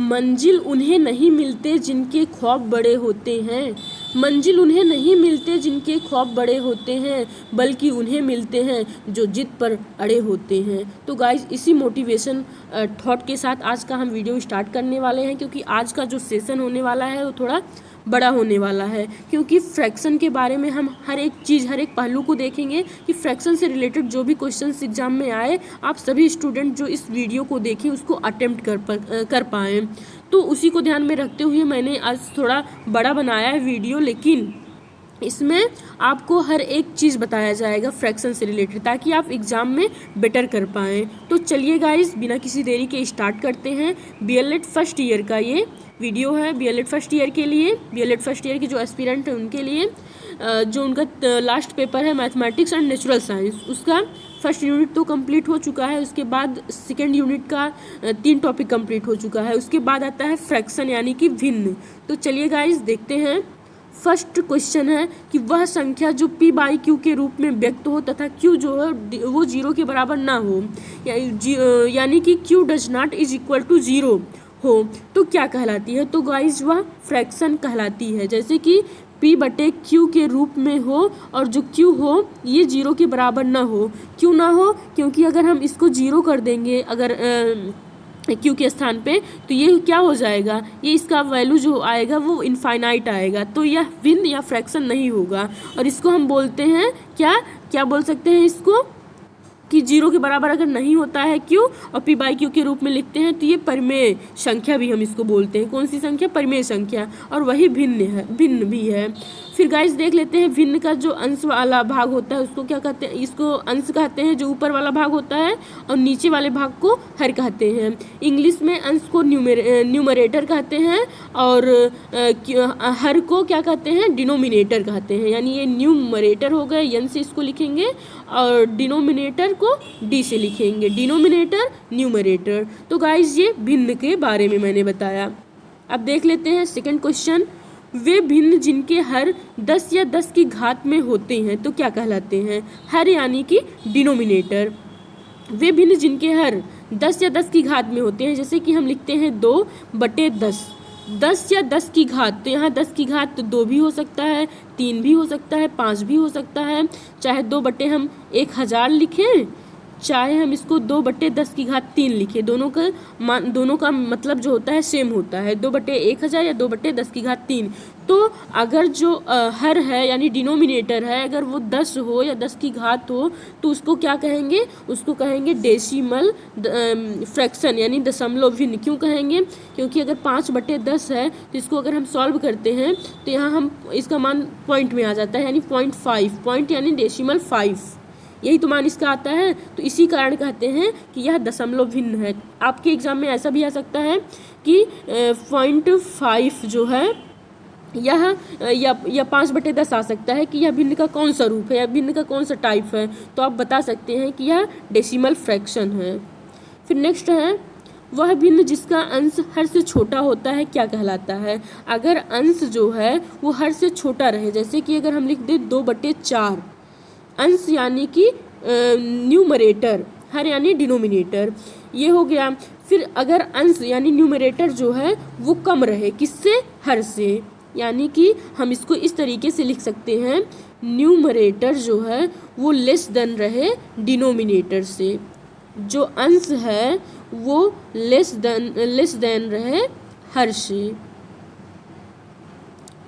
मंजिल उन्हें नहीं मिलते जिनके ख्वाब बड़े होते हैं। मंजिल उन्हें नहीं मिलते जिनके ख्वाब बड़े होते हैं, बल्कि उन्हें मिलते हैं जो जिद पर अड़े होते हैं। तो गाइस, इसी मोटिवेशन थॉट के साथ आज का हम वीडियो स्टार्ट करने वाले हैं, क्योंकि आज का जो सेशन होने वाला है वो थोड़ा बड़ा होने वाला है। क्योंकि फ्रैक्शन के बारे में हम हर एक चीज़, हर एक पहलू को देखेंगे कि फ्रैक्शन से रिलेटेड जो भी क्वेश्चंस एग्जाम में आए, आप सभी स्टूडेंट जो इस वीडियो को देखें उसको अटेम्प्ट कर पाएँ। तो उसी को ध्यान में रखते हुए मैंने आज थोड़ा बड़ा बनाया है वीडियो, लेकिन इसमें आपको हर एक चीज़ बताया जाएगा फ्रैक्शन से रिलेटेड, ताकि आप एग्ज़ाम में बेटर कर पाएँ। तो चलिए गाइस, बिना किसी देरी के स्टार्ट करते हैं। बीएलएड फर्स्ट ईयर का ये वीडियो है। बीएलएड फर्स्ट ईयर के लिए, बीएलएड फर्स्ट ईयर के जो एस्पिरेंट हैं उनके लिए, जो उनका लास्ट पेपर है मैथमेटिक्स एंड नेचुरल साइंस, उसका फर्स्ट यूनिट तो कंप्लीट हो चुका है। उसके बाद सेकेंड यूनिट का 3 टॉपिक कंप्लीट हो चुका है। उसके बाद आता है फ्रैक्शन यानी कि भिन्न। तो चलिए गाइस, देखते हैं। फर्स्ट क्वेश्चन है कि वह संख्या जो p बाई क्यू के रूप में व्यक्त हो तथा q जो है वो 0 के बराबर ना हो, यानी कि q does not is equal to 0 हो, तो क्या कहलाती है? तो गाइस, वह फ्रैक्शन कहलाती है। जैसे कि p बटे q के रूप में हो और जो q हो ये 0 के बराबर ना हो। क्यों ना हो? क्योंकि अगर हम इसको 0 कर देंगे अगर क्यू के स्थान पे, तो ये क्या हो जाएगा, ये इसका वैल्यू जो आएगा वो इनफाइनाइट आएगा, तो यह भिन्न या फ्रैक्शन नहीं होगा। और इसको हम बोलते हैं क्या क्या बोल सकते हैं इसको, कि 0 के बराबर अगर नहीं होता है क्यू और p बाई क्यू के रूप में लिखते हैं तो ये परिमेय संख्या भी हम इसको बोलते हैं। कौन सी संख्या? परिमेय संख्या। और वही भिन्न है, भिन्न भी है। फिर गाइस देख लेते हैं, भिन्न का जो अंश वाला भाग होता है उसको क्या कहते हैं? इसको अंश कहते हैं, जो ऊपर वाला भाग होता है, और नीचे वाले भाग को हर कहते हैं। इंग्लिश में अंश को न्यूमरेटर कहते हैं, और हर को क्या कहते हैं? डिनोमिनेटर कहते हैं। यानी ये न्यूमरेटर हो गए, एन से इसको लिखेंगे, और डिनोमिनेटर को डी से लिखेंगे। Denominator, numerator. तो गाइस, ये भिन्न के बारे में मैंने बताया। अब देख लेते हैं सेकंड क्वेश्चन। वे भिन्न जिनके हर 10 या 10 की घात में होते हैं तो क्या कहलाते हैं? हर यानी कि डिनोमिनेटर। वे भिन्न जिनके हर 10 या 10 की घात में होते हैं, जैसे कि हम लिखते हैं 2 बटे 10, 10 या 10 की घात, तो यहाँ 10 की घात 2 भी हो सकता है, 3 भी हो सकता है, 5 भी हो सकता है। चाहे 2 बटे हम 1000 लिखें, चाहे हम इसको 2 बटे 10 की घात 3 लिखें, दोनों का मतलब जो होता है सेम होता है, 2 बटे 1000 या 2 बटे 10 की घात 3। तो अगर जो हर है यानी डिनोमिनेटर है, अगर वो 10 हो या 10 की घात हो, तो उसको क्या कहेंगे? उसको कहेंगे डेसिमल फ्रैक्शन, यानी दशमलव भिन्न। क्यों कहेंगे? क्योंकि अगर 5 बटे 10 है तो इसको अगर हम सॉल्व करते हैं तो यहाँ हम इसका मान पॉइंट में आ जाता है, यानी 0.5, पॉइंट यानी डेसिमल 5, यही तो मान इसका आता है। तो इसी कारण कहते हैं कि यह दशमलव भिन्न है। आपके एग्जाम में ऐसा भी आ सकता है कि 0.5 जो है या 5 बटे 10 आ सकता है कि यह भिन्न का कौन सा रूप है या भिन्न का कौन सा टाइप है, तो आप बता सकते हैं कि यह डेसिमल फ्रैक्शन है। फिर नेक्स्ट है, वह भिन्न जिसका अंश हर से छोटा होता है क्या कहलाता है? अगर अंश जो है वो हर से छोटा रहे, जैसे कि अगर हम लिख दें 2 बटे 4, अंश यानी कि न्यूमरेटर, हर यानी डिनोमिनेटर, ये हो गया। फिर अगर अंश यानी न्यूमरेटर जो है वो कम रहे, किससे? हर से, यानी कि हम इसको इस तरीके से लिख सकते हैं, न्यूमरेटर जो है वो लेस देन रहे डिनोमिनेटर से, जो अंश है वो लेस देन रहे हर से,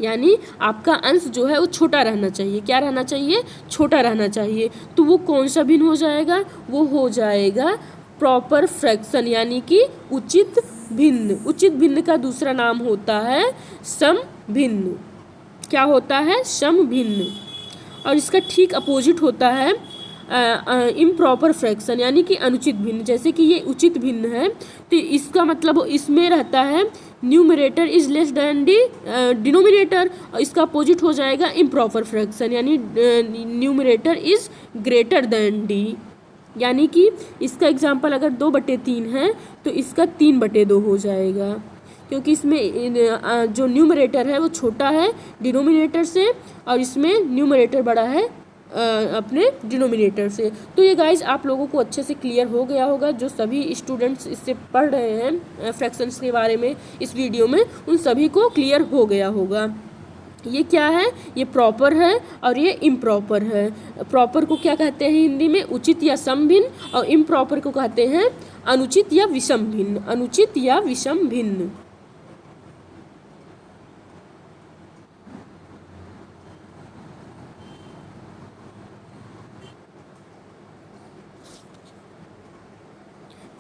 यानी आपका अंश जो है वो छोटा रहना चाहिए। क्या रहना चाहिए? छोटा रहना चाहिए। तो वो कौन सा भिन्न हो जाएगा? वो हो जाएगा प्रॉपर फ्रैक्शन, यानी कि उचित भिन्न। उचित भिन्न का दूसरा नाम होता है सम भिन्न। क्या होता है? सम भिन्न। और इसका ठीक अपोजिट होता है इम्प्रॉपर फ्रैक्शन, यानी कि अनुचित भिन्न। जैसे कि ये उचित भिन्न है तो इसका मतलब इसमें रहता है numerator is less than D denominator, और इसका अपोजिट हो जाएगा इम्प्रॉपर फ्रैक्शन, यानी numerator is greater than D. यानी कि इसका एग्जाम्पल अगर 2 बटे 3 है तो इसका 3 बटे 2 हो जाएगा, क्योंकि इसमें जो न्यूमरेटर है वो छोटा है डिनोमिनेटर से, और इसमें न्यूमरेटर बड़ा है अपने डिनोमिनेटर से। तो ये गाइज आप लोगों को अच्छे से क्लियर हो गया होगा, जो सभी स्टूडेंट्स इससे पढ़ रहे हैं फ्रैक्शंस के बारे में इस वीडियो में, उन सभी को क्लियर हो गया होगा। ये क्या है, ये प्रॉपर है और ये इम्प्रॉपर है। प्रॉपर को क्या कहते हैं हिंदी में, उचित या समभिन्न, और इम्प्रॉपर को कहते हैं अनुचित या विषम भिन्न, अनुचित या विषम भिन्न।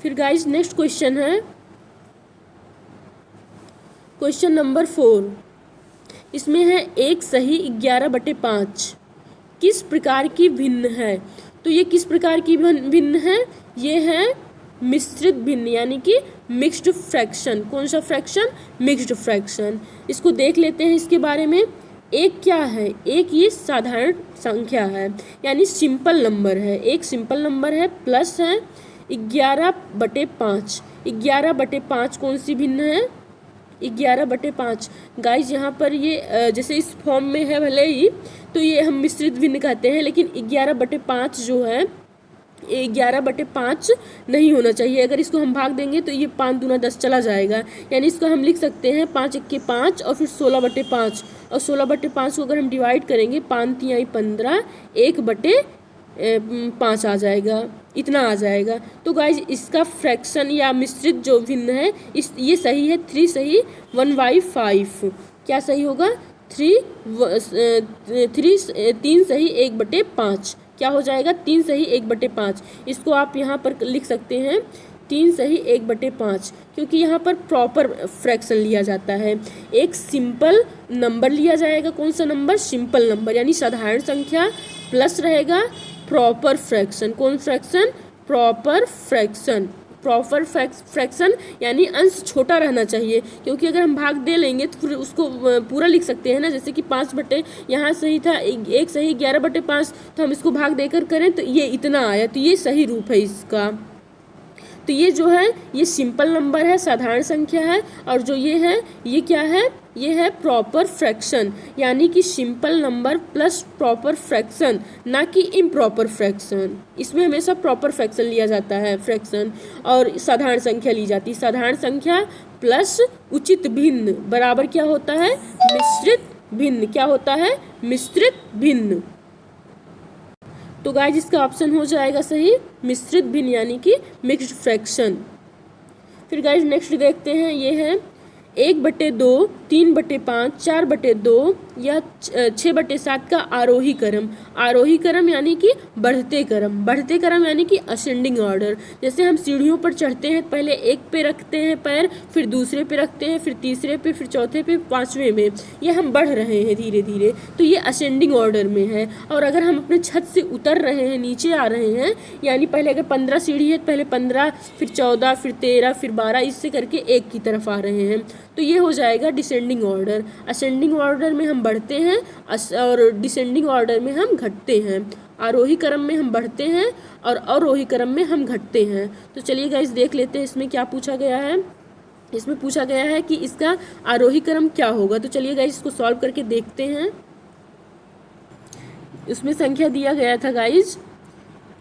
फिर गाइस नेक्स्ट क्वेश्चन है क्वेश्चन नंबर 4। इसमें है 1 सही 11/5 किस प्रकार की भिन्न है। तो ये किस प्रकार की भिन्न है, ये है मिश्रित भिन्न, यानी कि मिक्स्ड फ्रैक्शन। कौन सा फ्रैक्शन, मिक्स्ड फ्रैक्शन। इसको देख लेते हैं इसके बारे में। एक क्या है, एक ये साधारण संख्या है, यानी सिंपल नंबर है, एक सिंपल नंबर है, प्लस है 11/5। 11/5 कौन सी भिन्न है, 11/5। गाइज यहाँ पर ये जैसे इस फॉर्म में है भले ही, तो ये हम मिश्रित भिन्न कहते हैं, लेकिन 11/5 जो है 11/5 नहीं होना चाहिए। अगर इसको हम भाग देंगे तो ये 5 दूना 10 चला जाएगा, यानी इसको हम लिख सकते हैं 5 1 5 और फिर 16/5, और 16/5 को अगर हम डिवाइड करेंगे 5 3 15, 1/5 आ जाएगा, इतना आ जाएगा। तो गाइज इसका फ्रैक्शन या मिश्रित जो भिन्न है ये सही है 3 सही 1/5। क्या सही होगा, 3 सही 1/5। क्या हो जाएगा, 3 सही 1/5। इसको आप यहाँ पर लिख सकते हैं 3 सही 1/5, क्योंकि यहाँ पर प्रॉपर फ्रैक्शन लिया जाता है। एक सिंपल नंबर लिया जाएगा, कौन सा नंबर, सिंपल नंबर, यानी साधारण संख्या, प्लस रहेगा प्रॉपर फ्रैक्शन। कौन fraction, proper fraction. Proper fraction यानी अंश छोटा रहना चाहिए, क्योंकि अगर हम भाग दे लेंगे तो फिर उसको पूरा लिख सकते हैं ना, जैसे कि 5 यहाँ सही था 1 सही 11/5, तो हम इसको भाग देकर करें तो ये इतना आया, तो ये सही रूप है इसका। तो ये जो है ये सिंपल नंबर है, साधारण संख्या है, और जो ये है ये क्या है, ये है प्रॉपर फ्रैक्शन, यानी कि simple number plus proper fraction, ना कि इम्प्रॉपर फ्रैक्शन। इसमें हमेशा प्रॉपर फ्रैक्शन लिया जाता है, फ्रैक्शन, और साधारण संख्या ली जाती है। साधारण संख्या प्लस उचित भिन्न बराबर क्या होता है, मिश्रित भिन्न। क्या होता है, मिश्रित भिन्न। तो गाइस इसका ऑप्शन हो जाएगा सही, मिश्रित भिन्न, यानी कि मिक्स्ड फ्रैक्शन। फिर गाइस नेक्स्ट देखते हैं, ये है 1/2, 3/5, 4/2 या 6/7 का आरोही क्रम। आरोही क्रम यानी कि बढ़ते क्रम, बढ़ते क्रम यानी कि असेंडिंग ऑर्डर। जैसे हम सीढ़ियों पर चढ़ते हैं, पहले एक पे रखते हैं पैर, फिर दूसरे पे रखते हैं, फिर तीसरे पे, फिर चौथे पे, 5वें में, ये हम बढ़ रहे हैं धीरे धीरे, तो ये असेंडिंग ऑर्डर में है। और अगर हम अपने छत से उतर रहे हैं, नीचे आ रहे हैं, यानी पहले अगर 15 सीढ़ी है, पहले 15, फिर 14, फिर 13, फिर 12, इससे करके 1 की तरफ आ रहे हैं, तो ये हो जाएगा डिसेंडिंग ऑर्डर। असेंडिंग ऑर्डर में हम बढ़ते हैं और डिसेंडिंग ऑर्डर में हम घटते हैं। आरोही क्रम में हम बढ़ते हैं और अवरोही क्रम में हम घटते हैं। तो चलिए गाइस देख लेते हैं इसमें क्या पूछा गया है। इसमें पूछा गया है कि इसका आरोही क्रम क्या होगा। तो चलिए गाइस इसको सॉल्व करके देखते हैं। इसमें संख्या दिया गया था गाइस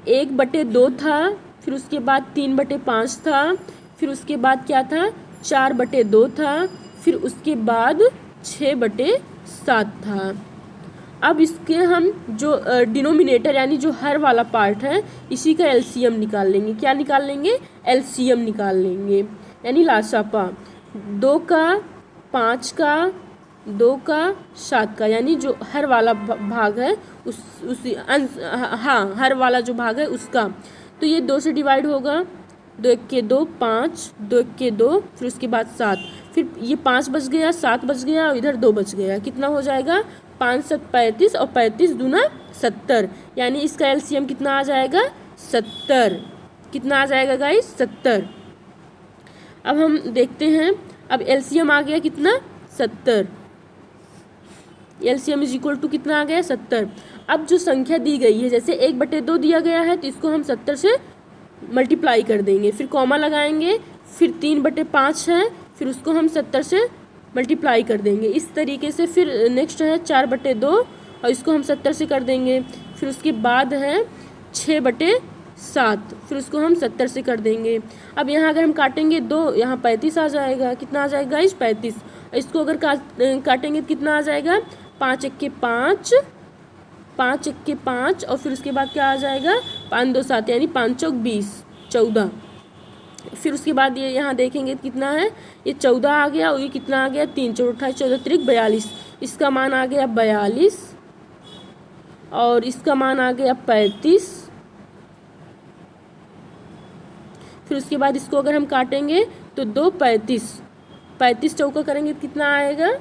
1/2 था, फिर उसके बाद 3/5 था, फिर उसके बाद क्या था 4/2 था, फिर उसके बाद 6/7 था। अब इसके हम जो डिनोमिनेटर यानी जो हर वाला पार्ट है, इसी का एलसीएम निकाल लेंगे। क्या निकाल लेंगे, एलसीएम निकाल लेंगे, यानी लासापा। 2 का 5 का 2 का 7 का, यानी जो हर वाला भाग है उसी अंश, हाँ हर वाला जो भाग है उसका। तो ये 2 से डिवाइड होगा, 2 1 के 2 5, 2 1 के 2, फिर उसके बाद 7, फिर ये 5 बच गया, 7 बच गया और इधर 2 बच गया। कितना हो जाएगा, 5 7 35 और 35 दूना 70, यानी इसका एलसीएम कितना आ जाएगा, 70। कितना आ जाएगा गाइस, 70। अब हम देखते हैं, अब एलसीएम आ गया कितना, 70। एलसीएम इज इक्वल टू कितना आ गया, 70। अब जो संख्या दी गई है, जैसे 1/2 दिया गया है, तो इसको हम 70 से मल्टीप्लाई कर देंगे, फिर कॉमा लगाएंगे, फिर 3/5 है, फिर उसको हम 70 से मल्टीप्लाई कर देंगे। इस तरीके से फिर नेक्स्ट है 4/2 और इसको हम 70 से कर देंगे। फिर उसके बाद है 6/7, फिर उसको हम 70 से कर देंगे। अब यहाँ अगर हम काटेंगे 2, यहाँ 35 आ जाएगा। कितना आ जाएगा इस 35। इसको अगर काटेंगे तो कितना आ जाएगा 5 1 के 5, 5 1 के 5, और फिर उसके बाद क्या आ जाएगा 5 2 7, यानी 5 चौक 20, 14। फिर उसके बाद ये यहाँ देखेंगे कितना है, ये 14 आ गया, और ये कितना आ गया 3 4 28 14 त्रिक 42। इसका मान आ गया 42, और इसका मान आ गया 35। फिर उसके बाद इसको अगर हम काटेंगे तो 2 35, 35 चौका करेंगे तो कितना आएगा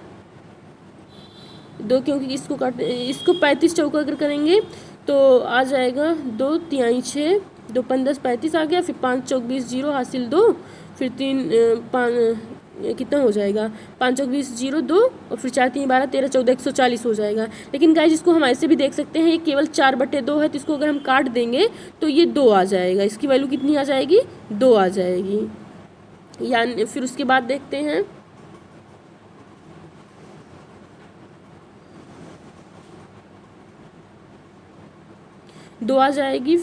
2, क्योंकि इसको 35 चौका अगर करेंगे तो आ जाएगा 2 3 6, 2 5 10 35 आ गया। फिर 5 चौक 20, 0 हासिल 2, फिर 3 5 कितना हो जाएगा 5 चौक 20, 0 2, और फिर 4 3 12 13 14 140 हो जाएगा। लेकिन गाइस इसको हम ऐसे भी देख सकते हैं, ये केवल 4/2 है, तो इसको अगर हम काट देंगे तो ये 2 आ जाएगा। इसकी वैल्यू कितनी आ जाएगी 2 आ जाएगी। यानी फिर उसके बाद देखते हैं, दो आ जाएगी।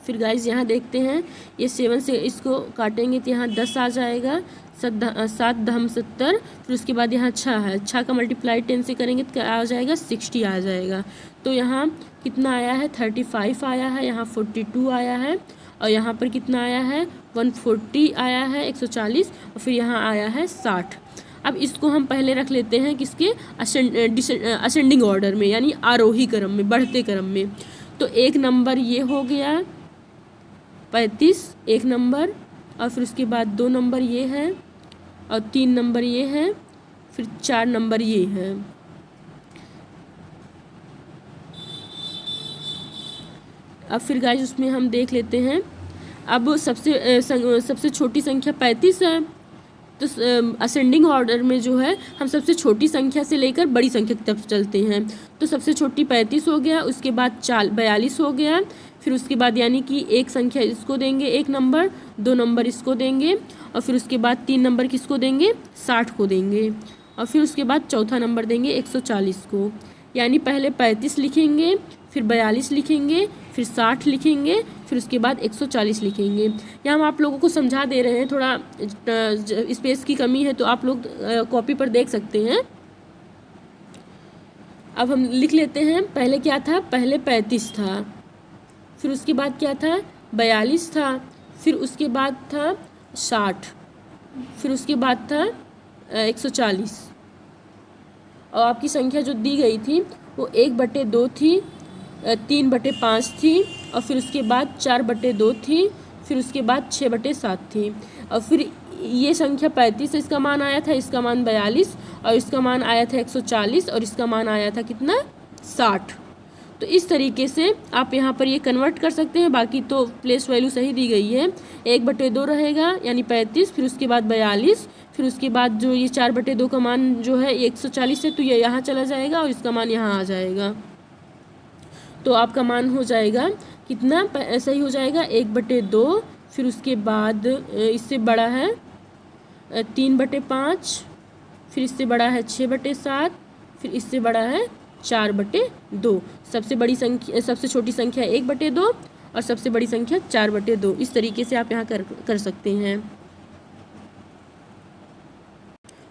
फिर गाइज यहाँ देखते हैं, ये 7 से इसको काटेंगे तो यहाँ 10 आ जाएगा, 7 दहम 70। फिर उसके बाद यहाँ 6 है, 6 का मल्टीप्लाई 10 से करेंगे तो क्या आ जाएगा 60 आ जाएगा। तो यहाँ कितना आया है 35 आया है, यहाँ 42 आया है, और यहाँ पर कितना आया है 140 आया है 140, और फिर यहाँ आया है 60। अब इसको हम पहले रख लेते हैं किसके असेंडिंग ऑर्डर में, यानी आरोही क्रम में, बढ़ते क्रम में। तो 1 नंबर ये हो गया 35, 1 नंबर, और फिर उसके बाद 2 नंबर ये है, और 3 नंबर ये है, फिर 4 नंबर ये है। अब फिर गाइस उसमें हम देख लेते हैं, अब सबसे छोटी संख्या 35 है, तो असेंडिंग ऑर्डर में जो है हम सबसे छोटी संख्या से लेकर बड़ी संख्या की तरफ चलते हैं। तो सबसे छोटी 35 हो गया, उसके बाद 42 हो गया, फिर उसके बाद यानी कि एक संख्या इसको देंगे 1 नंबर, 2 नंबर इसको देंगे, और फिर उसके बाद 3 नंबर किसको देंगे 60 को देंगे, और फिर उसके बाद चौथा नंबर देंगे 140 को। यानी पहले 35 लिखेंगे, फिर 42 लिखेंगे, फिर 60 लिखेंगे, फिर उसके बाद 140 लिखेंगे। यहाँ हम आप लोगों को समझा दे रहे हैं, थोड़ा स्पेस की कमी है तो आप लोग कॉपी पर देख सकते हैं। अब हम लिख लेते हैं, पहले क्या था, पहले 35 था, फिर उसके बाद क्या था 42 था, फिर उसके बाद था 60, फिर उसके बाद था 140, और आपकी संख्या जो दी गई थी वो 1/2 थी, 3/5 थी, और फिर उसके बाद 4/2 थी, फिर उसके बाद 6/7 थी, और फिर ये संख्या 35, इसका मान आया था, इसका मान 42, और इसका मान आया था 140, और इसका मान आया था कितना 60। तो इस तरीके से आप यहाँ पर ये कन्वर्ट कर सकते हैं। बाकी तो प्लेस वैल्यू सही दी गई है, 1/2 रहेगा यानी 35, फिर उसके बाद 42, फिर उसके बाद जो ये 4/2 का मान जो है 140 है, तो ये यहाँ चला जाएगा और इसका मान यहाँ आ जाएगा। तो आपका मान हो जाएगा कितना सही हो जाएगा 1/2, फिर उसके बाद इससे बड़ा है 3/5, फिर इससे बड़ा है 6/7, फिर इससे बड़ा है 4/2। सबसे बड़ी संख्या, सबसे छोटी संख्या 1/2 और सबसे बड़ी संख्या 4/2। इस तरीके से आप यहाँ कर सकते हैं।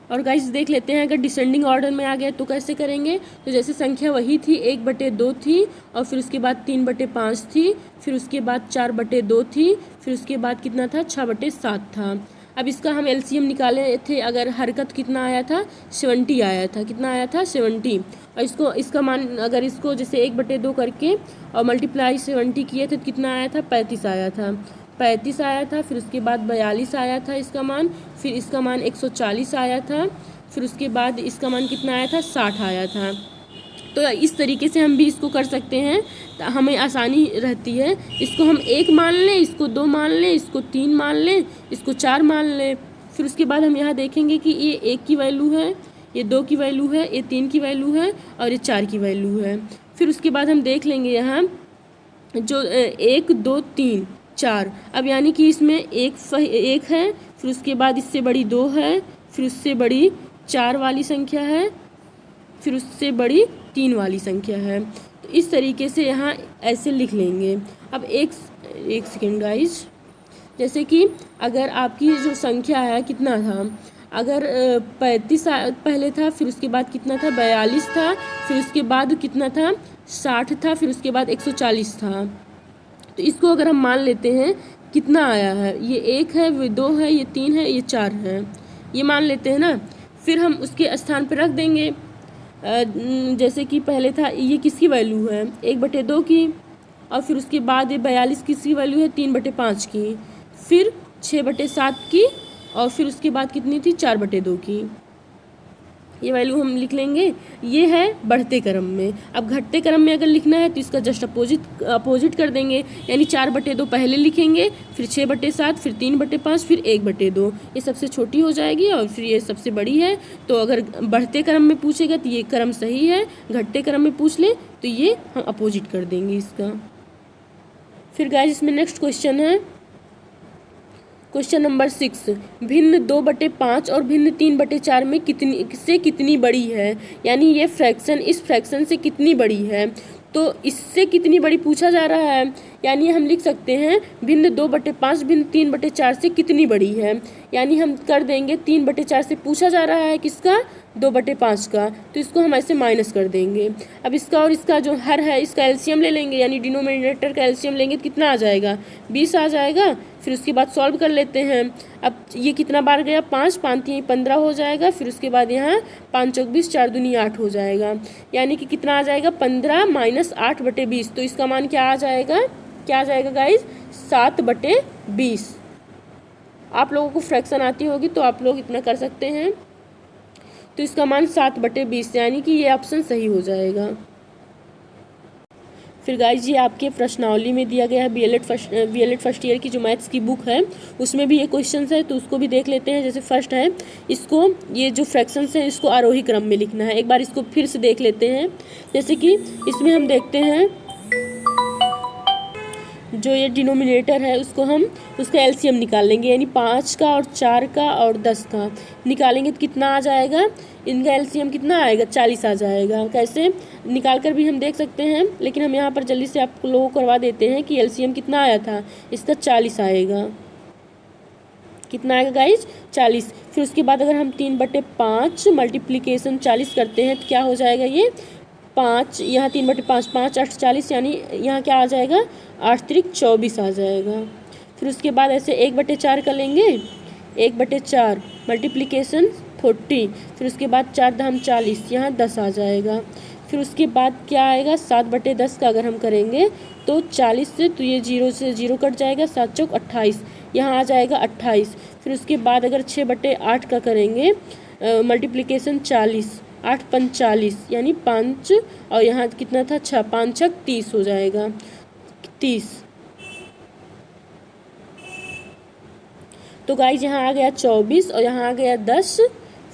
और गाइस देख लेते हैं, अगर डिसेंडिंग ऑर्डर में आ गया तो कैसे करेंगे। तो जैसे संख्या वही थी 1/2 थी, और फिर उसके बाद 3/5 थी, फिर उसके बाद 4/2 थी, फिर उसके बाद कितना था 6/7 था। अब इसका हम एलसीएम निकाले थे, अगर हरकत कितना आया था 70 आया था, कितना आया था 70, और इसका मान अगर इसको जैसे 1/2 करके और मल्टीप्लाई 70 किए थे तो कितना आया था 35 आया था, 35 आया था। फिर उसके बाद 42 आया था इसका मान, फिर इसका मान 140 आया था, फिर उसके बाद इसका मान कितना आया था 60 आया था। तो इस तरीके से हम भी इसको कर सकते हैं, हमें आसानी रहती है। इसको हम 1 मान लें, इसको 2 मान लें, इसको 3 मान लें, इसको 4 मान लें। फिर उसके बाद हम यहाँ देखेंगे कि ये 1 की वैल्यू है, ये 2 की वैल्यू है, ये 3 की वैल्यू है, और ये 4 की वैल्यू है। फिर उसके बाद हम देख लेंगे यहाँ जो 1 2 3 4, अब यानी कि इसमें 1 है, फिर उसके बाद इससे बड़ी 2 है, फिर उससे बड़ी 4 वाली संख्या है, फिर उससे बड़ी 3 वाली संख्या है। तो इस तरीके से यहाँ ऐसे लिख लेंगे। अब एक सेकेंड गाइज, जैसे कि अगर आपकी जो संख्या है कितना था, अगर 35 पहले था, फिर उसके बाद कितना था 42 था, फिर उसके बाद कितना था 60 था, फिर उसके बाद 140 था। तो इसको अगर हम मान लेते हैं कितना आया है, ये 1 है, ये 2 है, ये 3 है, ये 4 है, ये मान लेते हैं ना। फिर हम उसके स्थान पर रख देंगे जैसे कि पहले था, ये किसकी वैल्यू है 1/2 की, और फिर उसके बाद ये 42 किसकी वैल्यू है 3/5 की, फिर 6/7 की, और फिर उसके बाद कितनी थी 4/2 की। ये वैल्यू हम लिख लेंगे। ये है बढ़ते क्रम में। अब घटते क्रम में अगर लिखना है तो इसका जस्ट अपोजिट कर देंगे, यानी 4/2 पहले लिखेंगे, फिर 6/7, फिर 3/5, फिर 1/2। ये सबसे छोटी हो जाएगी और फिर ये सबसे बड़ी है। तो अगर बढ़ते क्रम में पूछेगा तो ये क्रम सही है, घटते क्रम में पूछ ले तो ये हम अपोजिट कर देंगे इसका। फिर गाइस इसमें नेक्स्ट क्वेश्चन है, क्वेश्चन नंबर 6, भिन्न 2/5 और भिन्न 3/4 में कितनी बड़ी है, यानी ये फ्रैक्शन इस फ्रैक्शन से कितनी बड़ी है। तो इससे कितनी बड़ी पूछा जा रहा है, यानी हम लिख सकते हैं भिन्न 2/5 भिन्न 3/4 से कितनी बड़ी है, यानी हम कर देंगे 3/4 से पूछा जा रहा है किसका 2/5 का, तो इसको हम ऐसे माइनस कर देंगे। अब इसका और इसका जो हर है इसका एलसीएम ले लेंगे, यानी डिनोमिनेटर का एलसीएम लेंगे तो कितना आ जाएगा 20 आ जाएगा। फिर उसके बाद सॉल्व कर लेते हैं। अब ये कितना बार गया 5, 5 3 15 हो जाएगा। फिर उसके बाद यहाँ 5 चौक 20, 4 दूनी 8 हो जाएगा, यानी कि कितना आ जाएगा 15 - 8/20। तो इसका मान क्या आ जाएगा, क्या आ जाएगा गाइज 7/20। आप लोगों को फ्रैक्शन आती होगी तो आप लोग इतना कर सकते हैं। तो इसका मान 7/20, यानी कि ये ऑप्शन सही हो जाएगा। फिर गाइज ये आपके प्रश्नावली में दिया गया है, बीएलएड फर्स्ट ईयर की जो मैथ्स की बुक है उसमें भी ये क्वेश्चन है, तो उसको भी देख लेते हैं। जैसे फर्स्ट है, इसको ये जो फ्रैक्शंस हैं इसको आरोही क्रम में लिखना है। एक बार इसको फिर से देख लेते हैं। जैसे कि इसमें हम देखते हैं जो ये डिनोमिनेटर है उसका एलसीएम निकाल लेंगे, यानी 5 का और 4 का और 10 का निकालेंगे तो कितना आ जाएगा, इनका एलसीएम कितना आएगा 40 आ जाएगा। कैसे निकाल कर भी हम देख सकते हैं, लेकिन हम यहाँ पर जल्दी से आप लोगों को करवा देते हैं कि एलसीएम कितना आया था, इसका 40 आएगा। कितना आएगा गाइज 40। फिर उसके बाद अगर हम 3/5 मल्टीप्लीकेशन 40 करते हैं तो क्या हो जाएगा, ये 5 यहाँ 3/5, 5 8 40, यानी यहाँ क्या आ जाएगा 8 त्रिक 24 आ जाएगा। फिर उसके बाद ऐसे 1/4 कर लेंगे, 1/4 मल्टीप्लीकेशन 40, फिर उसके बाद 4 धाम 40, यहाँ 10 आ जाएगा। फिर उसके बाद क्या आएगा 7/10 का अगर हम करेंगे तो 40 से, तो ये 0 से 0 कट जाएगा, 7 चौक 28, यहाँ आ जाएगा 28। फिर उसके बाद अगर 6/8 का करेंगे मल्टीप्लीकेशन 40, 8 पंच 40, यानी 5, और यहाँ कितना था 6, 5 छक 30 हो जाएगा 30। तो गाइज यहाँ आ गया 24 और यहाँ आ गया 10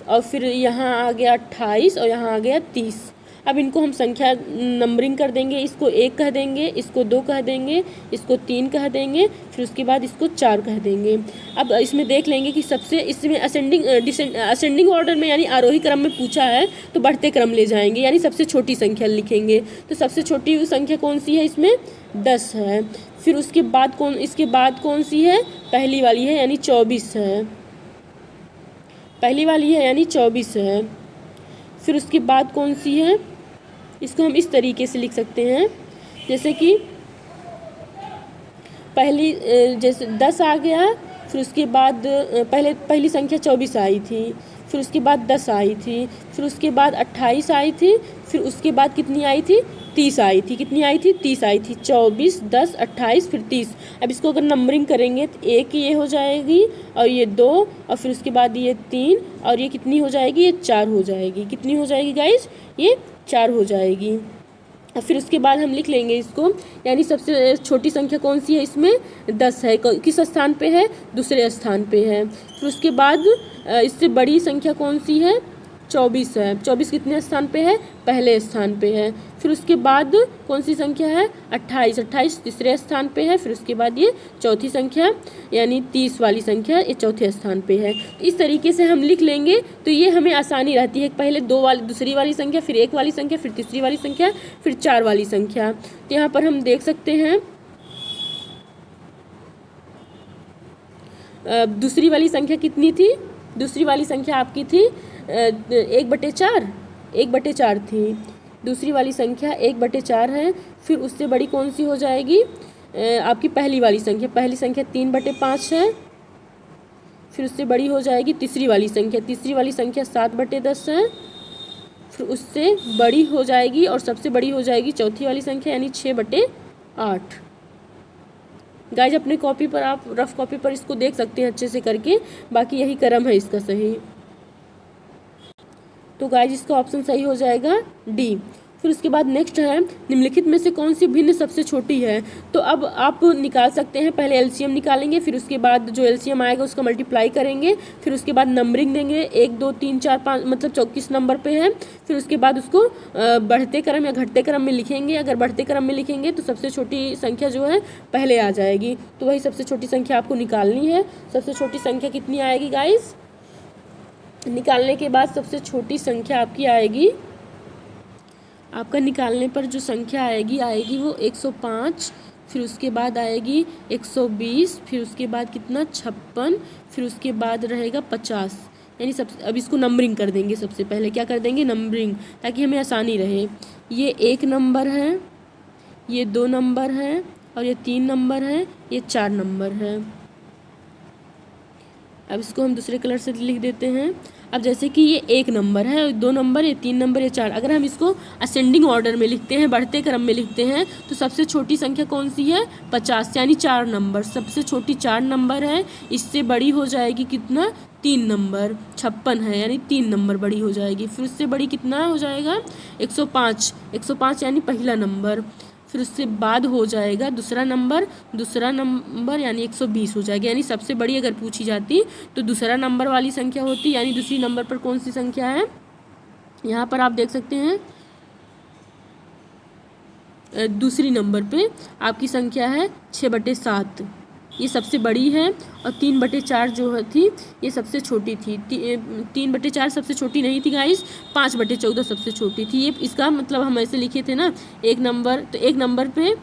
और फिर यहाँ आ गया 28 और यहाँ आ गया 30। अब इनको हम संख्या नंबरिंग कर देंगे, इसको 1 कह देंगे, इसको 2 कह देंगे, इसको 3 कह देंगे, फिर उसके बाद इसको 4 कह देंगे। अब इसमें देख लेंगे कि सबसे इसमें असेंडिंग ऑर्डर में यानी आरोही क्रम में पूछा है तो बढ़ते क्रम ले जाएंगे, यानी सबसे छोटी संख्या लिखेंगे। तो सबसे छोटी संख्या कौन सी है, इसमें 10 है। फिर उसके बाद इसके बाद कौन सी है, पहली वाली है यानी 24 है, पहली वाली है यानी 24 है। फिर उसके बाद कौन सी है, इसको हम इस तरीके से लिख सकते हैं, जैसे कि पहली जैसे 10 आ गया, फिर उसके बाद पहली संख्या 24 आई थी, फिर उसके बाद 10 आई थी, फिर उसके बाद 28 आई थी, फिर उसके बाद कितनी आई थी 30 आई थी, कितनी आई थी 30 आई थी, 24 10 28 फिर 30। अब इसको अगर नंबरिंग करेंगे तो 1 ये हो जाएगी और ये 2 और फिर उसके बाद ये 3 और ये कितनी हो जाएगी, ये 4 हो जाएगी। कितनी हो जाएगी गाइज, ये 4 हो जाएगी। और फिर उसके बाद हम लिख लेंगे इसको, यानी सबसे छोटी संख्या कौन सी है, इसमें 10 है, किस स्थान पे है, दूसरे स्थान पे है। फिर उसके बाद इससे बड़ी संख्या कौन सी है, 24 है। 24 कितने स्थान पे है? पहले स्थान पे है। फिर उसके बाद कौन सी संख्या है? 28। 28 तीसरे स्थान पे है। फिर उसके बाद ये चौथी संख्या यानी 30 वाली संख्या ये चौथे स्थान पे है। तो इस तरीके से हम लिख लेंगे तो ये हमें आसानी रहती है। पहले दूसरी वाली संख्या, फिर एक वाली संख्या, फिर तीसरी वाली संख्या, फिर 4 वाली संख्या। तो यहाँ पर हम देख सकते हैं दूसरी वाली संख्या कितनी थी? दूसरी वाली संख्या आपकी थी 1/4। 1/4 थी दूसरी वाली संख्या, 1/4 है। फिर उससे बड़ी कौन सी हो जाएगी? आपकी पहली वाली संख्या। पहली संख्या 3/5 है। फिर उससे बड़ी हो जाएगी तीसरी वाली संख्या। तीसरी वाली संख्या 7/10 है। फिर उससे बड़ी हो जाएगी और सबसे बड़ी हो जाएगी चौथी वाली संख्या यानी 6/8। गाइज अपने कॉपी पर आप रफ कॉपी पर इसको देख सकते हैं अच्छे से करके, बाकी यही क्रम है इसका सही। तो गाइज इसका ऑप्शन सही हो जाएगा डी। फिर उसके बाद नेक्स्ट है निम्नलिखित में से कौन सी भिन्न सबसे छोटी है? तो अब आप निकाल सकते हैं। पहले एलसीएम निकालेंगे, फिर उसके बाद जो एलसीएम आएगा उसका मल्टीप्लाई करेंगे, फिर उसके बाद नंबरिंग देंगे 1 2 3 4 5 मतलब 24 नंबर पे है। फिर उसके बाद उसको बढ़ते क्रम या घटते क्रम में लिखेंगे। अगर बढ़ते क्रम में लिखेंगे तो सबसे छोटी संख्या जो है पहले आ जाएगी। तो वही सबसे छोटी संख्या आपको निकालनी है। सबसे छोटी संख्या कितनी आएगी गाइज? निकालने के बाद सबसे छोटी संख्या आपकी आएगी, आपका निकालने पर जो संख्या आएगी वो 105। फिर उसके बाद आएगी 120। फिर उसके बाद कितना? 56। फिर उसके बाद रहेगा 50 यानी अब इसको नंबरिंग कर देंगे। सबसे पहले क्या कर देंगे? नंबरिंग, ताकि हमें आसानी रहे। ये 1 नंबर है, ये 2 नंबर है, और ये 3 नंबर है, ये 4 नंबर है। अब इसको हम दूसरे कलर से लिख देते हैं। अब जैसे कि ये 1 नंबर है, 2 नंबर, ये 3 नंबर, ये 4। अगर हम इसको असेंडिंग ऑर्डर में लिखते हैं, बढ़ते क्रम में लिखते हैं, तो सबसे छोटी संख्या कौन सी है? 50 यानी 4 नंबर। सबसे छोटी 4 नंबर है। इससे बड़ी हो जाएगी कितना? 3 नंबर। 56 है यानी 3 नंबर बड़ी हो जाएगी। फिर उससे बड़ी कितना हो जाएगा? 105। 105 यानी पहला नंबर। फिर उससे बाद हो जाएगा दूसरा नंबर यानी 120 हो जाएगा। यानी सबसे बड़ी अगर पूछी जाती तो दूसरा नंबर वाली संख्या होती, यानी दूसरी नंबर पर कौन सी संख्या है? यहाँ पर आप देख सकते हैं दूसरी नंबर पे आपकी संख्या है 6/7। ये सबसे बड़ी है। और 3/4 जो थी ये सबसे छोटी थी। 3/4 सबसे छोटी नहीं थी गाइस, 5/14 सबसे छोटी थी। ये इसका मतलब हम ऐसे लिखे थे ना, 1 नंबर, तो 1 नंबर पे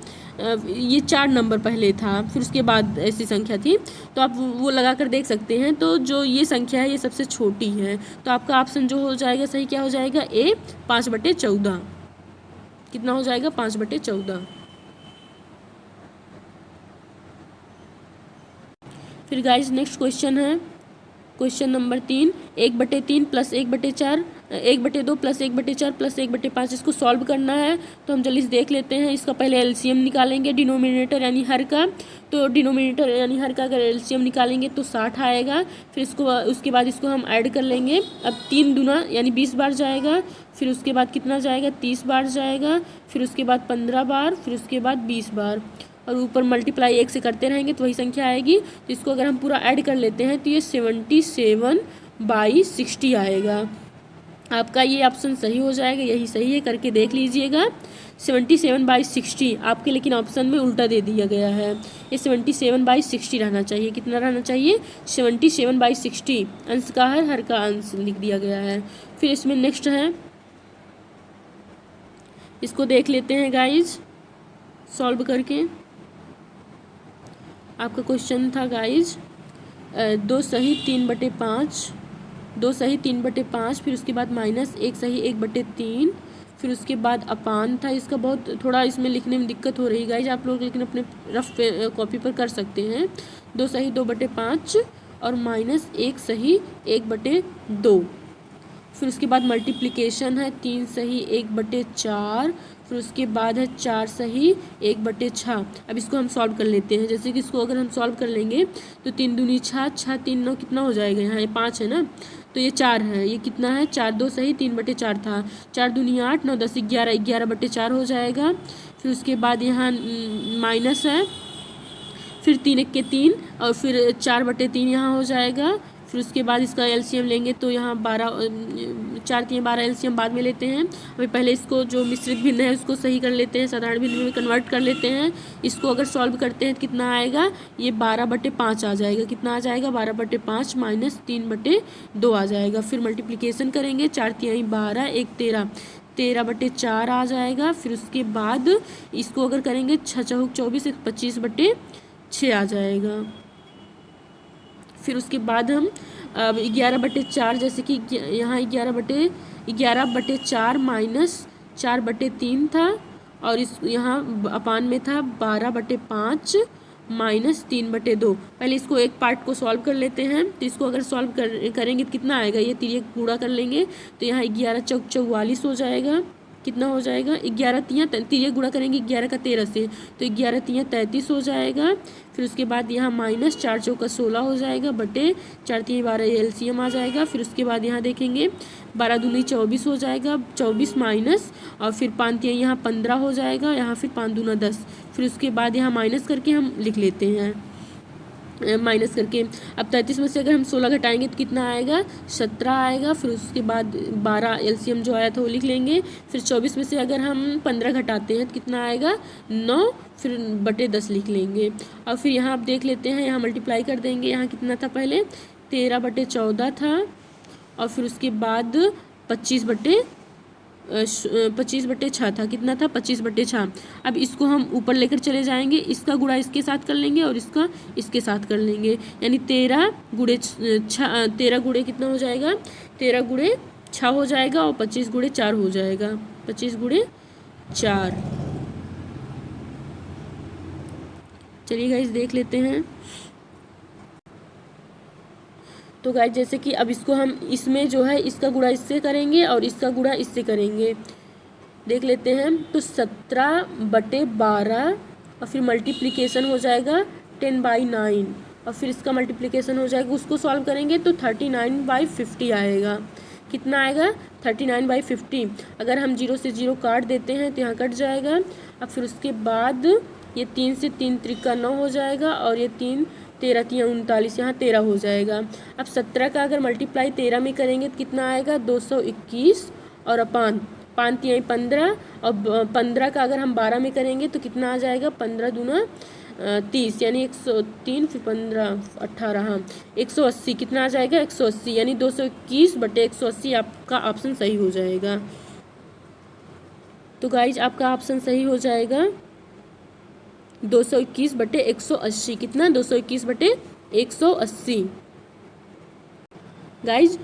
ये 4 नंबर पहले था, फिर उसके बाद ऐसी संख्या थी। तो आप वो लगा कर देख सकते हैं। तो जो ये संख्या है ये सबसे छोटी है। तो आपका ऑप्शन जो हो जाएगा सही क्या हो जाएगा? ए, 5/14। कितना हो जाएगा? 5/14। फिर गाइज नेक्स्ट क्वेश्चन है question number 3। 1/3 plus 1/4, 1/2 plus 1/4 plus 1/5 इसको सॉल्व करना है। तो हम जल्दी से देख लेते हैं। इसका पहले एलसीएम निकालेंगे, डिनोमिनेटर यानी हर का। तो डिनोमिनेटर यानी हर का अगर एलसीएम निकालेंगे तो 60 आएगा। फिर इसको उसके बाद इसको हम ऐड कर लेंगे। अब 3 दूना यानी 20 बार जाएगा। फिर उसके बाद कितना जाएगा? 30 बार जाएगा। फिर उसके बाद 15 बार, फिर उसके बाद 20 बार, और ऊपर मल्टीप्लाई 1 से करते रहेंगे तो वही संख्या आएगी। तो इसको अगर हम पूरा ऐड कर लेते हैं तो ये 77/60 आएगा। आपका ये ऑप्शन सही हो जाएगा, यही सही है, करके देख लीजिएगा। 77/60 आपके लेकिन ऑप्शन में उल्टा दे दिया गया है। ये 77/60 रहना चाहिए। कितना रहना चाहिए? 77/60। अंश का हर का अंश लिख दिया गया है। फिर इसमें नेक्स्ट है, इसको देख लेते हैं गाइज सॉल्व करके। आपका क्वेश्चन था गाइज 2 सही 3/5, 2 सही 3/5, फिर उसके बाद माइनस 1 सही 1/3, फिर उसके बाद अपान था। इसका बहुत थोड़ा इसमें लिखने में दिक्कत हो रही गाइज, आप लोग लेकिन अपने रफ कॉपी पर कर सकते हैं। 2 सही 2/5 और माइनस 1 सही 1/2। फिर उसके बाद मल्टीप्लिकेशन है 3 सही 1/4, फिर उसके बाद है 4 सही 1/6। अब इसको हम सॉल्व कर लेते हैं। जैसे कि इसको अगर हम सॉल्व कर लेंगे तो 3 दूनी 6, 6 3 9 कितना हो जाएगा? यहाँ ये 5 है ना, तो ये 4 है। ये कितना है? 4 2 सही 3/4 था। 4 दूनी 8, 9 10 11, 11/4 हो जाएगा। फिर उसके बाद यहाँ माइनस है, फिर 3 1 के 3, और फिर 4/3 यहाँ हो जाएगा। फिर उसके बाद इसका एलसीएम लेंगे तो यहाँ 12 4 3 12 एलसीएम बाद में लेते हैं। अभी पहले इसको जो मिश्रित भिन्न है उसको सही कर लेते हैं, साधारण भिन्न में कन्वर्ट कर लेते हैं। इसको अगर सॉल्व करते हैं तो कितना आएगा, ये 12/5 आ जाएगा। कितना आ जाएगा, 12/5 माइनस 3/2 आ जाएगा। फिर मल्टीप्लिकेशन करेंगे, 4 तिहाई 12 1 13, 13/4 आ जाएगा। फिर उसके बाद इसको अगर करेंगे 6 चौक 24 25/6 आ जाएगा। फिर उसके बाद हम अब 11/4 जैसे कि यहाँ 11/4 माइनस 4/3 था और इस यहाँ अपान में था 12/5 माइनस 3/2। पहले इसको एक पार्ट को सॉल्व कर लेते हैं। तो इसको अगर सॉल्व करेंगे तो कितना आएगा, ये तिरिया गुणा कर लेंगे तो यहाँ 11 चौक 44 हो जाएगा। कितना हो जाएगा, 11 तिरिया गुणा करेंगे 11 का 13 से तो 11 तिया 33 हो जाएगा। फिर उसके बाद यहाँ माइनस 4 चौका 16 हो जाएगा बटे 4 तिया 12 एलसीएम आ जाएगा। फिर उसके बाद यहाँ देखेंगे 12 दूनी 24 हो जाएगा, 24 माइनस और फिर 5 तिया यहाँ 15 हो जाएगा, यहाँ फिर 5 दूना 10। फिर उसके बाद यहाँ माइनस करके हम लिख लेते हैं, माइनस करके। अब 33 में से अगर हम 16 घटाएंगे तो कितना आएगा, 17 आएगा। फिर उसके बाद 12 एलसीएम जो आया था वो लिख लेंगे। फिर 24 में से अगर हम 15 घटाते हैं तो कितना आएगा, 9, फिर बटे 10 लिख लेंगे। और फिर यहाँ आप देख लेते हैं, यहाँ मल्टीप्लाई कर देंगे। यहाँ कितना था पहले, 13/14 था और फिर उसके बाद 25/6 था। कितना था, 25/6। अब इसको हम ऊपर लेकर चले जाएंगे, इसका गुणा इसके साथ कर लेंगे और इसका इसके साथ कर लेंगे, यानी 13 गुणे कितना हो जाएगा, 13 गुणे 6 हो जाएगा और 25 गुणे 4 हो जाएगा, 25 गुणे 4। चलिए गाइस देख लेते हैं। तो गाइस जैसे कि अब इसको हम इसमें जो है इसका गुणा इससे करेंगे और इसका गुणा इससे करेंगे, देख लेते हैं। तो 17/12 और फिर मल्टीप्लिकेशन हो जाएगा 10/9 और फिर इसका मल्टीप्लिकेशन हो जाएगा, उसको सॉल्व करेंगे तो 39/50 आएगा। कितना आएगा, 39/50। अगर हम 0 से 0 काट देते हैं तो यहाँ कट जाएगा। अब फिर उसके बाद ये 3 से 3 त्रिका 9 हो जाएगा और ये 3 13 तिया 39, यहाँ 13 हो जाएगा। अब 17 का अगर मल्टीप्लाई 13 में करेंगे तो कितना आएगा, 221 और अपान 5 तिया 15 और 15 का अगर हम 12 में करेंगे तो कितना आ जाएगा, 15 दूना 30 यानी 103, फिर 15 18, हाँ 180। कितना आ जाएगा, 180 यानी 221/180 आपका ऑप्शन सही हो जाएगा। तो गाइज आपका ऑप्शन सही हो जाएगा 221/180। कितना, 221/180। गाइज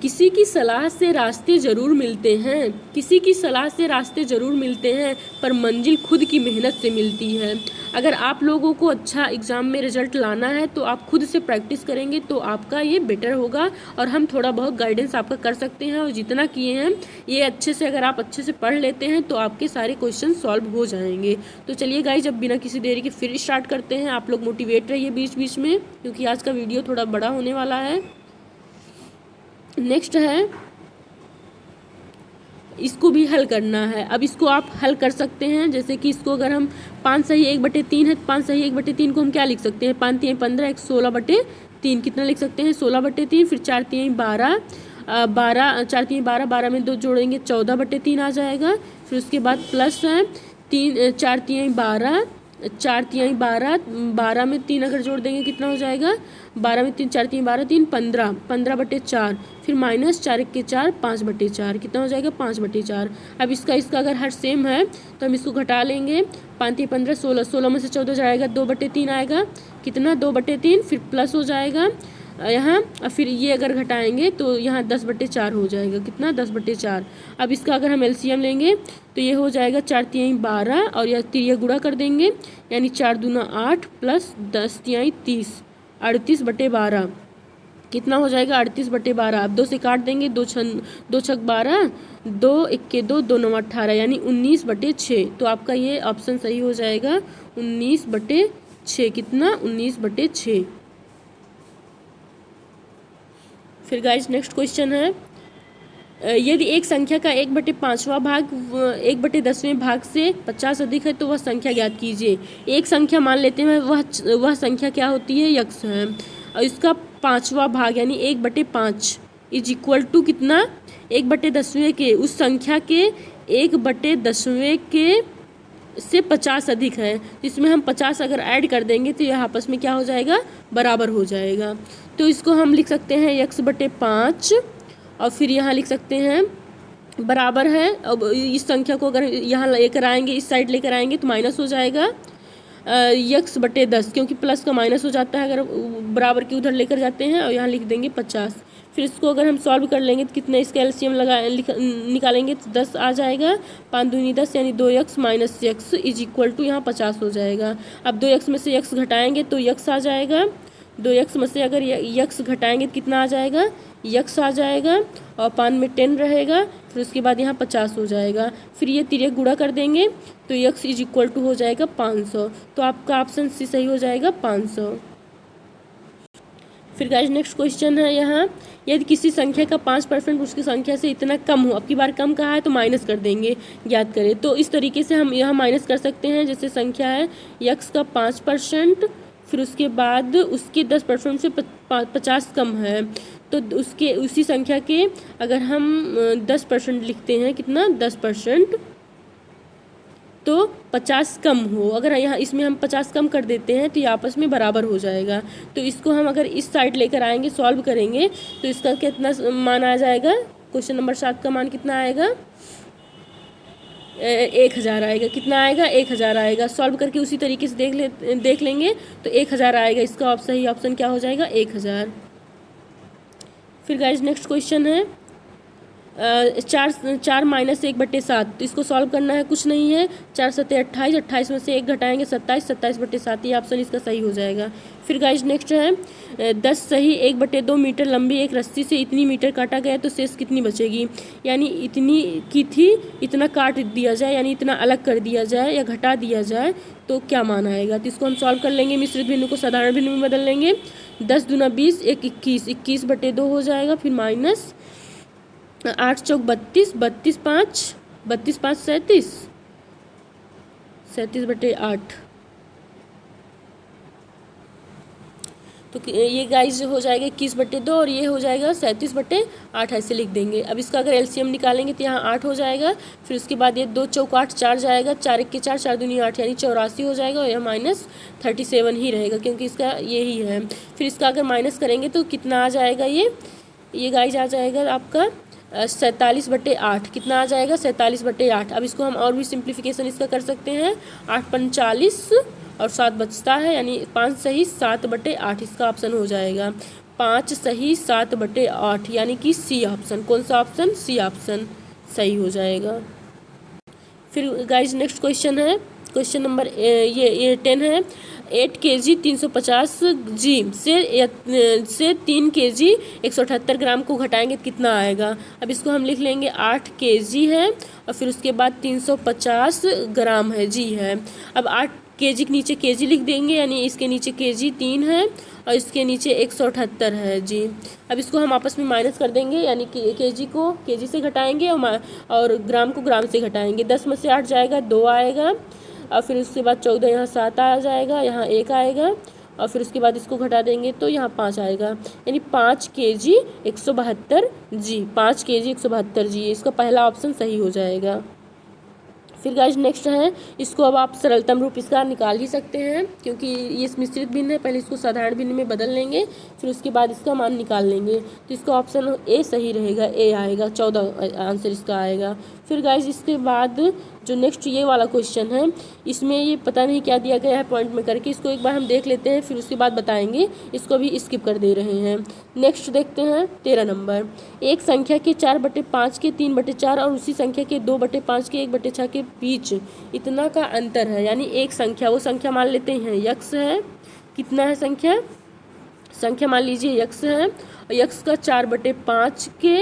किसी की सलाह से रास्ते ज़रूर मिलते हैं, किसी की सलाह से रास्ते ज़रूर मिलते हैं, पर मंजिल खुद की मेहनत से मिलती है। अगर आप लोगों को अच्छा एग्ज़ाम में रिजल्ट लाना है तो आप खुद से प्रैक्टिस करेंगे तो आपका ये बेटर होगा और हम थोड़ा बहुत गाइडेंस आपका कर सकते हैं। और जितना किए हैं ये अच्छे से अगर आप अच्छे से पढ़ लेते हैं तो आपके सारे क्वेश्चन सॉल्व हो जाएंगे। तो चलिए गाइज अब बिना किसी देरी के फिर स्टार्ट करते हैं। आप लोग मोटिवेट रहिए बीच बीच में, क्योंकि आज का वीडियो थोड़ा बड़ा होने वाला है। नेक्स्ट है, इसको भी हल करना है। अब इसको आप हल कर सकते हैं, जैसे कि इसको अगर हम 5 सही 1/3 है तो 5 सही 1/3 को हम क्या लिख सकते हैं, 5 तिया 15 1 16/3। कितना लिख सकते हैं, 16/3। फिर 4 तिया 12 12 4 तिया 12 12 में 2 जोड़ेंगे 14/3 आ जाएगा। फिर उसके बाद प्लस है 4 तिया 12 4 तिया 12 12 में 3 अगर जोड़ देंगे कितना हो जाएगा, 12 में 3 4 तिया 12 3 15 15/4। फिर माइनस 4 1 के 4 5/4। कितना हो जाएगा, 5/4। अब इसका अगर हर सेम है तो हम इसको घटा लेंगे, 5 तिया 15 16 16 में से 14 जाएगा 2/3 आएगा। कितना, 2/3। फिर प्लस हो जाएगा यहाँ, फिर ये अगर घटाएंगे तो यहाँ 10/4 हो जाएगा। कितना, 10/4। अब इसका अगर हम एलसीएम लेंगे तो ये हो जाएगा 4 तिया 12 और या तिरिया गुणा कर देंगे, यानी 4 दूना 8 प्लस 10 तिया 30 38/12। कितना हो जाएगा, 38/12। अब 2 से काट देंगे, 2 छक 12 2 1 के 2 2 9 18 यानी 19/6। तो आपका ये ऑप्शन सही हो जाएगा 19/6। कितना, 19/6। फिर गाइज नेक्स्ट क्वेश्चन है, यदि एक संख्या का 1/5वां भाग 1/10वें भाग से 50 अधिक है तो वह संख्या ज्ञात कीजिए। एक संख्या मान लेते हैं, वह संख्या क्या होती है, यक्स है। और इसका 5वां भाग यानी 1/5 इज इक्वल टू कितना, 1/10वें के उस संख्या के 1/10वें के से 50 अधिक है। इसमें हम 50 अगर ऐड कर देंगे तो यह आपस में क्या हो जाएगा, बराबर हो जाएगा। तो इसको हम लिख सकते हैं x/5 और फिर यहाँ लिख सकते हैं बराबर है। अब इस संख्या को अगर यहाँ लेकर आएंगे, इस साइड लेकर आएंगे तो माइनस हो जाएगा x/10, क्योंकि प्लस का माइनस हो जाता है अगर बराबर के उधर लेकर जाते हैं, और यहाँ लिख देंगे 50। फिर इसको अगर हम सॉल्व कर लेंगे तो कितना इसका एलसीएम निकालेंगे तो 10 आ जाएगा। 5 दूनी 10 यानी 2x minus x is equal to यहाँ 50 हो जाएगा। अब 2x में से x घटाएंगे तो x आ जाएगा। 2x में से अगर x घटाएंगे तो कितना आ जाएगा, x आ जाएगा, और 5 में 10 रहेगा, फिर उसके बाद यहाँ 50 हो जाएगा। फिर ये तिर्यक गुणा कर देंगे तो x इज इक्वल टू हो जाएगा 500। तो आपका ऑप्शन सी सही हो जाएगा 500। फिर गाइस नेक्स्ट क्वेश्चन है यहाँ, यदि किसी संख्या का 5% उसकी संख्या से इतना कम हो, अब की बार कम कहा है तो माइनस कर देंगे, ज्ञात करें। तो इस तरीके से हम यहाँ माइनस कर सकते हैं। जैसे संख्या है x का 5%, फिर उसके बाद उसके 10% से 50 कम है, तो उसके उसी संख्या के अगर हम 10% लिखते हैं, कितना 10%, तो 50 कम हो, अगर यहाँ इसमें हम 50 कम कर देते हैं तो ये आपस में बराबर हो जाएगा। तो इसको हम अगर इस साइड लेकर आएंगे, सॉल्व करेंगे तो इसका कितना मान आ जाएगा, क्वेश्चन नंबर 7 का मान कितना आएगा, 1000 आएगा। कितना आएगा, 1000 आएगा। सॉल्व करके उसी तरीके से देख लेंगे तो 1000 आएगा। इसका सही ऑप्शन क्या हो जाएगा, 1000। फिर गाइज नेक्स्ट क्वेश्चन है 4 माइनस 1/7। तो इसको सॉल्व करना है, कुछ नहीं है, 4 7 28, 28 में से 1 घटाएंगे 27, 27/7, ये ऑप्शन इसका सही हो जाएगा। फिर गाइज नेक्स्ट है 10 सही 1/2 मीटर लंबी एक रस्सी से इतनी मीटर काटा गया तो शेष कितनी बचेगी, यानी इतनी की थी, इतना काट दिया जाए, यानी इतना अलग कर दिया जाए या घटा दिया जाए तो क्या मान आएगा। तो इसको हम सॉल्व कर लेंगे, मिश्रित भिन्न को साधारण भिन्न में बदल लेंगे। 10 दूना 20, 1 21, 21/2 हो जाएगा। फिर माइनस 8 चौक 32, 32 5, 32 5 37, 37/8। तो ये गाइज हो जाएगा 21/2 और ये हो जाएगा 37/8, ऐसे लिख देंगे। अब इसका अगर एलसीएम निकालेंगे तो यहाँ 8 हो जाएगा। फिर उसके बाद ये 2 चौक 8, 4 जाएगा, 4 1 के 4, 4 दूनी 8, यानी 84 हो जाएगा, और यह माइनस 37 ही रहेगा क्योंकि इसका यही है। फिर इसका अगर माइनस करेंगे तो कितना आ जाएगा, ये गाइज आ जाएगा आपका 47/8। कितना आ जाएगा, 47/8। अब इसको हम और भी सिंप्लीफिकेशन इसका कर सकते हैं, 8 5 40 और 7 बचता है, यानी 5 सही 7/8 इसका ऑप्शन हो जाएगा। 5 सही 7/8 यानी कि सी ऑप्शन। कौन सा ऑप्शन, सी ऑप्शन सही हो जाएगा। फिर गाइज नेक्स्ट क्वेश्चन है, क्वेश्चन नंबर ये 10 है। 8 kg 350 g से 3 kg 178 ग्राम को घटाएंगे तो कितना आएगा। अब इसको हम लिख लेंगे 8 kg है और फिर उसके बाद 350 ग्राम है, जी है। अब 8 kg के नीचे kg लिख देंगे, यानी इसके नीचे kg 3 है और इसके नीचे 178 है, जी। अब इसको हम आपस में माइनस कर देंगे, यानी कि kg को kg से घटाएंगे और ग्राम को ग्राम से घटाएंगे। 10 में से 8 जाएगा, 2 आएगा, और फिर उसके बाद 14, यहाँ 7 आ जाएगा, यहाँ 1 आएगा, और फिर उसके बाद इसको घटा देंगे तो यहाँ 5 आएगा, यानी 5 kg 172 जी, 5 kg 172 जी। इसका पहला ऑप्शन सही हो जाएगा। फिर गाइज नेक्स्ट है, इसको अब आप सरलतम रूप इसका निकाल ही सकते हैं क्योंकि ये मिश्रित भिन्न है। पहले इसको साधारण भिन्न में बदल लेंगे, फिर उसके बाद इसका मान निकाल लेंगे। तो इसका ऑप्शन ए सही रहेगा, ए आएगा, 14 आंसर इसका आएगा। फिर गाइज इसके बाद जो नेक्स्ट ये वाला क्वेश्चन है, इसमें ये पता नहीं क्या दिया गया है पॉइंट में करके, इसको एक बार हम देख लेते हैं, फिर उसके बाद बताएंगे। इसको भी स्किप कर दे रहे हैं। नेक्स्ट देखते हैं 13 नंबर। एक संख्या के 4/5 के 3/4 और उसी संख्या के 2/5 के 1/6 के बीच इतना का अंतर है, यानी एक संख्या, वो संख्या मान लेते हैं यक्स है। कितना है संख्या मान लीजिए यक्स है, और यक्स का 4/5 के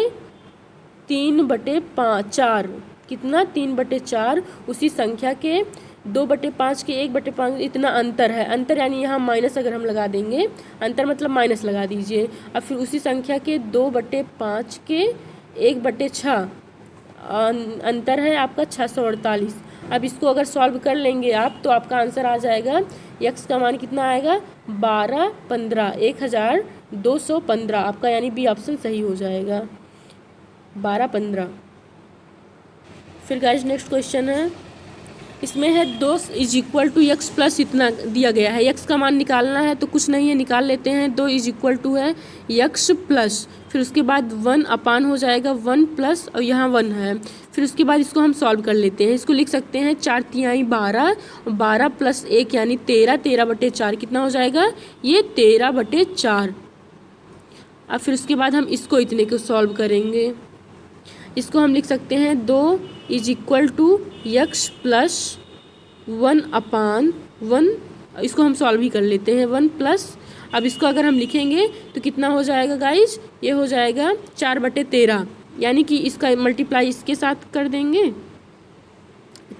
3/4, कितना 3/4, उसी संख्या के 2/5 के 1/5, इतना अंतर है। अंतर यानी यहाँ माइनस अगर हम लगा देंगे, अंतर मतलब माइनस लगा दीजिए। अब फिर उसी संख्या के 2/5 के 1/6 अंतर है आपका 648। अब इसको अगर सॉल्व कर लेंगे आप तो आपका आंसर आ जाएगा, यक्स का मान कितना आएगा 1215, 1215 आपका, यानी बी ऑप्शन सही हो जाएगा 1215। फिर गाइस नेक्स्ट क्वेश्चन है, इसमें है 2 is equal to x plus इतना दिया गया है, यक्स का मान निकालना है तो कुछ नहीं है, निकाल लेते हैं। 2 इज इक्वल टू है यक्स प्लस, फिर उसके बाद 1 अपान हो जाएगा 1 प्लस, और यहाँ 1 है, फिर उसके बाद इसको हम सॉल्व कर लेते हैं। इसको लिख सकते हैं 4 तिहाई 12, 12 प्लस 1 यानी 13, 13/4 कितना हो जाएगा, ये 13/4। अब फिर उसके बाद हम इसको इतने को सॉल्व करेंगे। इसको हम लिख सकते हैं 2 is equal to x plus 1 upon 1, इसको हम सॉल्व ही कर लेते हैं 1 प्लस, अब इसको अगर हम लिखेंगे तो कितना हो जाएगा गाइज, ये हो जाएगा 4/13, यानी कि इसका मल्टीप्लाई इसके साथ कर देंगे,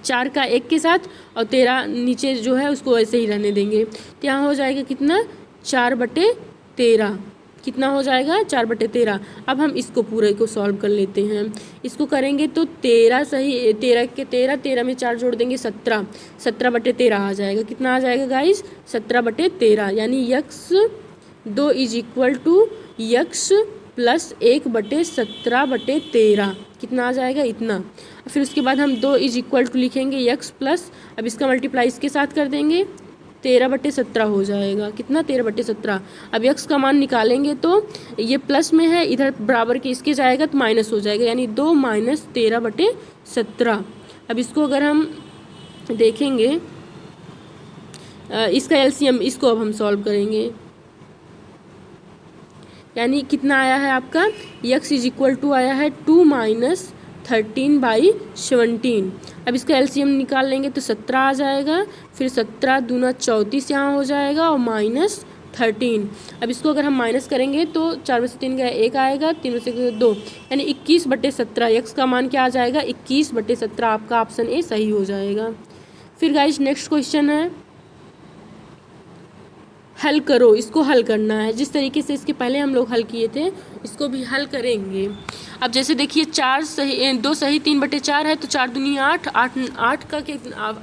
4 का 1 के साथ, और 13 नीचे जो है उसको ऐसे ही रहने देंगे, तो यहाँ हो जाएगा कितना 4/13, कितना हो जाएगा 4/13। अब हम इसको पूरे को सॉल्व कर लेते हैं। इसको करेंगे तो 13 सही, 13 के 13 में 4 जोड़ देंगे 17, 17/13 आ जाएगा, कितना आ जाएगा गाइस 17/13, यानी x 2 is equal to x plus 1/17/13, कितना आ जाएगा इतना। फिर उसके बाद हम 2 इज इक्वल टू लिखेंगे यक्स प्लस, अब इसका मल्टीप्लाई इसके साथ कर देंगे, 13/17 हो जाएगा, कितना 13/17। अब यक्स का मान निकालेंगे तो ये प्लस में है, इधर बराबर के इसके जाएगा तो माइनस हो जाएगा, यानी 2 माइनस 13/17। अब इसको अगर हम देखेंगे इसका एलसीएम, इसको अब हम सॉल्व करेंगे, यानी कितना आया है आपका, यक्स इज इक्वल टू आया है 2 माइनस 13/17। अब इसका एलसीएम निकाल लेंगे तो 17 आ जाएगा, फिर 17 दूना 34 यहाँ हो जाएगा, और माइनस 13। अब इसको अगर हम माइनस करेंगे तो 4 में से 3 गया 1 आएगा, 3 में से 2, यानी 21/17, यक्स का मान क्या आ जाएगा 21/17, आपका ऑप्शन ए सही हो जाएगा। फिर गाइस नेक्स्ट क्वेश्चन है, हल करो, इसको हल करना है, जिस तरीके से इसके पहले हम लोग हल किए थे इसको भी हल करेंगे। अब जैसे देखिए 4 सही 2 सही 3/4 है, तो 4 दूनी 8, 8 का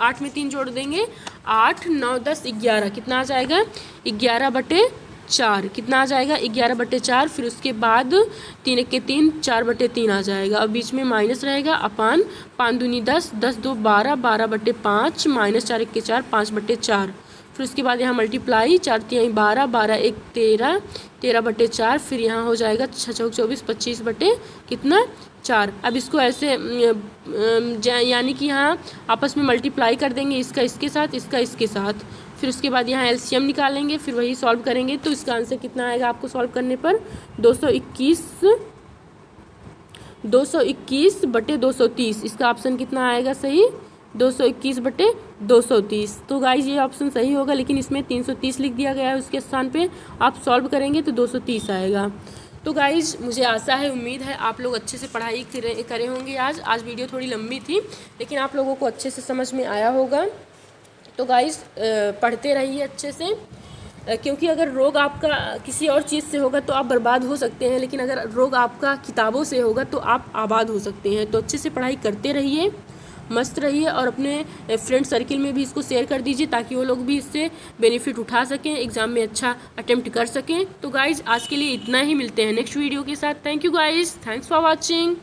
8 में 3 जोड़ देंगे, 8 9 10 11, कितना आ जाएगा 11/4, कितना आ जाएगा 11/4। फिर उसके बाद 3 1 के 3, 4/3 आ जाएगा, और बीच में माइनस रहेगा, अपान 5 दूनी 10, 10 2 12, 12/5 माइनस 4 1 के 4, 5/4। फिर उसके बाद यहाँ मल्टीप्लाई 4 तिहाई 12, 12 1 13, 13/4, फिर यहाँ हो जाएगा 6 चौक 24, 25/4। अब इसको ऐसे यानी कि यहाँ आपस में मल्टीप्लाई कर देंगे, इसका इसके साथ, इसका इसके साथ, फिर उसके बाद यहाँ एलसीएम निकालेंगे, फिर वही सॉल्व करेंगे, तो इसका आंसर कितना आएगा आपको सॉल्व करने पर 221/230, इसका ऑप्शन कितना आएगा सही 221/230। तो गाइज ये ऑप्शन सही होगा, लेकिन इसमें 330 लिख दिया गया है, उसके स्थान पे आप सॉल्व करेंगे तो 230 आएगा। तो गाइज मुझे आशा है, उम्मीद है आप लोग अच्छे से पढ़ाई करे होंगे। आज वीडियो थोड़ी लंबी थी, लेकिन आप लोगों को अच्छे से समझ में आया होगा। तो गाइज पढ़ते रहिए अच्छे से, क्योंकि अगर रोग आपका किसी और चीज़ से होगा तो आप बर्बाद हो सकते हैं, लेकिन अगर रोग आपका किताबों से होगा तो आप आबाद हो सकते हैं। तो अच्छे से पढ़ाई करते रहिए, मस्त रहिए, और अपने फ्रेंड सर्किल में भी इसको शेयर कर दीजिए, ताकि वो लोग भी इससे बेनिफिट उठा सकें, एग्ज़ाम में अच्छा अटेम्प्ट कर सकें। तो गाइज़ आज के लिए इतना ही, मिलते हैं नेक्स्ट वीडियो के साथ। Thank you guys, thanks for watching.